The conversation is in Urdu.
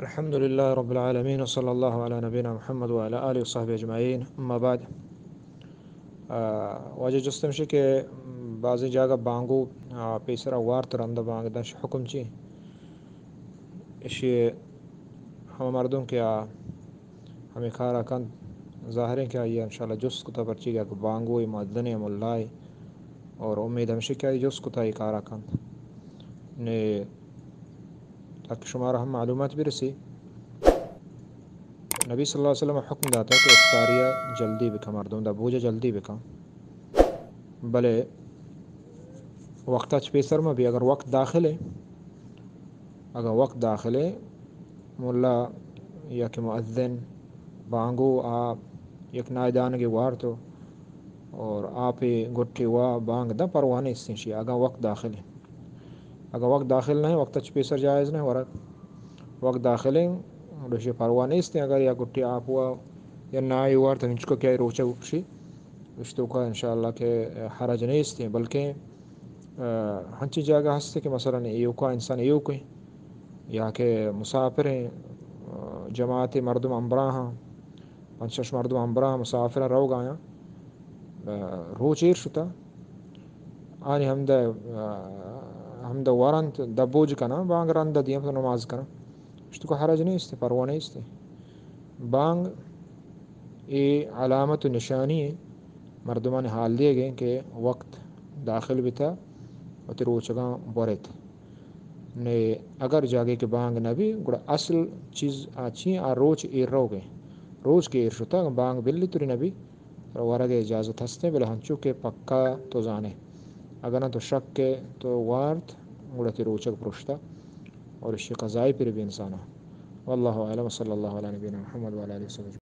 الحمد لله رب العالمين وصلى الله على نبينا محمد وعلى آله وصحبه أجمعين اما بعد. واجه جستم شی که بعضی جاگا بانگو پیسر وارت رنده بانگ دنش حکم چی اشی ہم مردوں کیا ہمیں کھارا کن ظاہر ہے کیا یہ انشاءاللہ جس کو پرچی گیا کہ بانگوی مدن ملائی اور امید ہمشی کیا جس کو تا کھارا کن نے تاکہ شمار ہم معلومات بھی رسی. نبی صلی اللہ علیہ وسلم حکم داتا کہ افطاریہ جلدی بکا مردوں دا بوجھا جلدی بکا بلے وقت پیسر میں بھی اگر وقت داخل ہے ملا یا کہ مؤذن بانگو آپ یک نائدان کے وار تو اور آپ گٹھی وا بانگ دا پروانے استنشی اگر وقت داخل ہے. اگر وقت داخل نہیں وقت پیسر جائز نہیں ورق وقت داخل ہے روشی پروانے اس اگر یا گٹھی آپ ہوا یا نائی وار تو انچ کو کیا روچا اپشی رشتوں کا انشاءاللہ کہ حرج نہیں اس بلکہ ہنچی جگہ ہستے کہ مثلا ایو کا انسان ایو کوئی یا کہ مسافر ہیں جماعت مردم امبراہ پنچش مردم امبراہ مسافر رو گایا روچیر شتا آنی ہم دا وارنت دبوج کنا بانگ رند دیم تو نماز کنا اشتو کو حرج نہیں اس پروانے اس بانگ یہ علامت و نشانی ہے مردمان حال دیے گئے کہ وقت داخل بھی تھا اور تروچگاں بورت نے اگر جاگے کہ بانگ نبی گڑا اصل چیز آچی روچ ایر رو گئے روز کے ایر شتا بانگ بلی تری نبی ورگ اجازت ہستے بلے ہنچو کہ پکا تو جانے اگر نہ تو شک کے تو وارت گڑا تی روچک پرشتا اور اس قضائی پر بھی انسانہ واللہ اعلم صلی اللہ علیہ نبینا محمد وعلی آلہ وسلم.